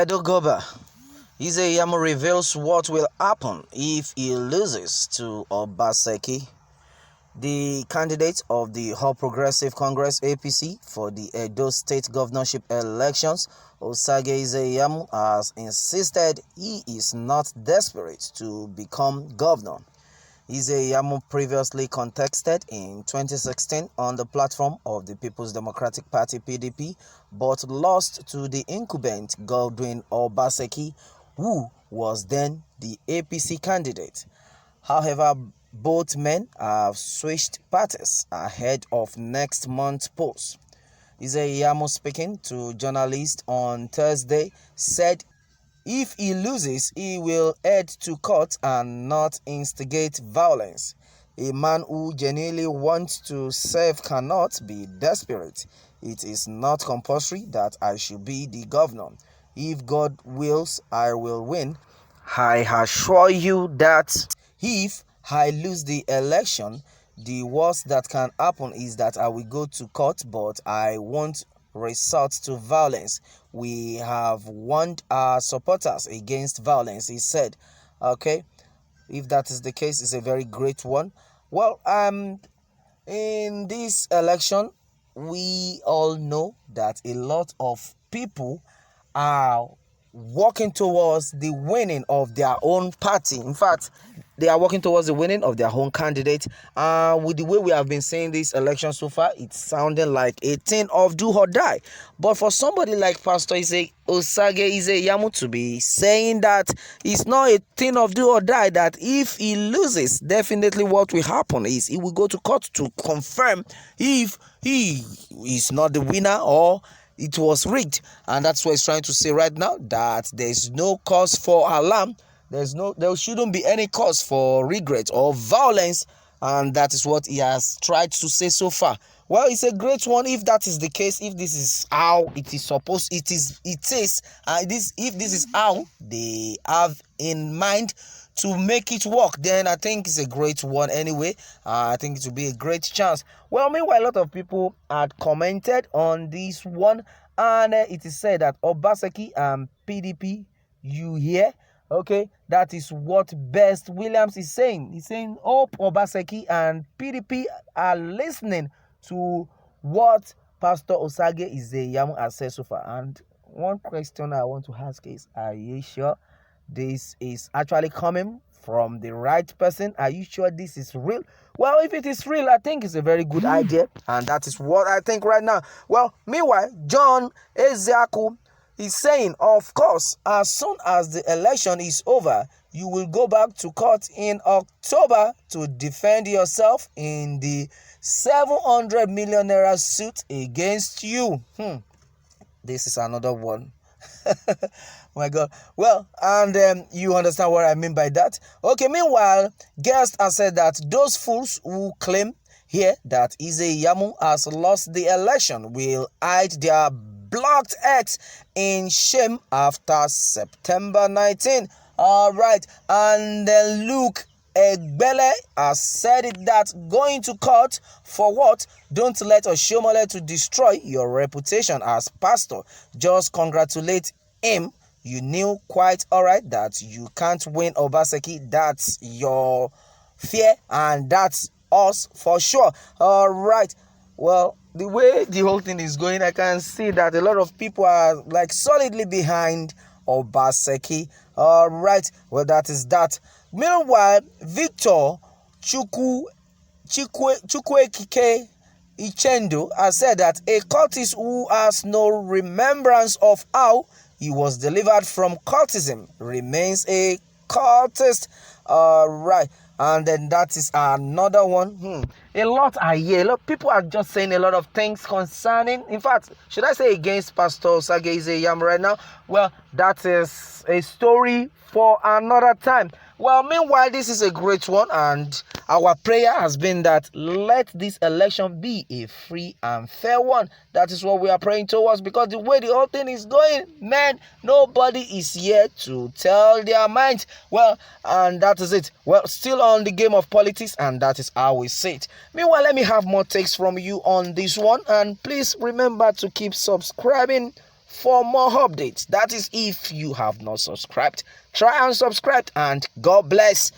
Edo Goba. Iyamu reveals what will happen if he loses to Obaseki, the candidate of the All Progressive Congress APC for the Edo State Governorship elections. Osage Iyamu has insisted he is not desperate to become governor. Iyamu previously contested in 2016 on the platform of the People's Democratic Party (PDP), but lost to the incumbent Godwin Obaseki, who was then the APC candidate. However, both men have switched parties ahead of next month's polls. Iyamu, speaking to journalists on Thursday, said if he loses, he will head to court and not instigate violence. A man who genuinely wants to serve cannot be desperate. It is not compulsory that I should be the governor. If God wills, I will win. I assure you that if I lose the election, the worst that can happen is that I will go to court, but I won't resort to violence. We have warned our supporters against violence, he said. Okay, if that is the case, it's a very great one. Well, in this election, we all know that a lot of people are working towards the winning of their own party. In fact, they are working towards the winning of their own candidate. With the way we have been seeing this election so far, it's sounding like a thing of do or die. But for somebody like Pastor Osage Iyamu to be saying that it's not a thing of do or die, that if he loses, definitely what will happen is he will go to court to confirm if he is not the winner or it was rigged. And that's what he's trying to say right now, that there's no cause for alarm. There shouldn't be any cause for regret or violence, and that is what he has tried to say so far. Well, it's a great one if that is the case. If this is how it is supposed, if this is how they have in mind to make it work, then I think it's a great one anyway. I think it will be a great chance. Well, meanwhile, a lot of people had commented on this one, and it is said that Obaseki and PDP, you hear? Okay, that is what Best Williams is saying. He's saying, hope Obaseki and PDP are listening to what Pastor Osage Iyamu has said so far. And one question I want to ask is, are you sure this is actually coming from the right person? Are you sure this is real? Well, if it is real, I think it's a very good idea, and that is what I think right now. Well, meanwhile, John Ezeaku is saying, of course, as soon as the election is over, you will go back to court in October to defend yourself in the 700 million naira suit against you. This is another one. My God. Well, and you understand what I mean by that. Okay, meanwhile, guests have said that those fools who claim here that Iyamu has lost the election will hide their blocked X in shame after September 19. All right, and then Luke Egbele has said it, that going to court for what? Don't let Oshomole to destroy your reputation as pastor. Just congratulate him. You knew quite all right that you can't win Obaseki. That's your fear, and that's us for sure. All right. Well, the way the whole thing is going, I can see that a lot of people are like solidly behind Obaseki. All right. Well, that is that. Meanwhile, Victor Chukwekike Ichendo has said that a cultist who has no remembrance of how he was delivered from cultism remains a cultist. Right. And then that is another one. A lot are here. A lot of people are just saying a lot of things concerning, in fact, should I say against Pastor Osage Iyamu right now? Well, that is a story for another time. Well, meanwhile, this is a great one, and our prayer has been that let this election be a free and fair one. That is what we are praying towards, because the way the whole thing is going, man, nobody is here to tell their minds. Well, and that is it. Well, still on the game of politics, and that is how we see it. Meanwhile, let me have more takes from you on this one, and please remember to keep subscribing for more updates. That is if you have not subscribed. Try and subscribe, and God bless.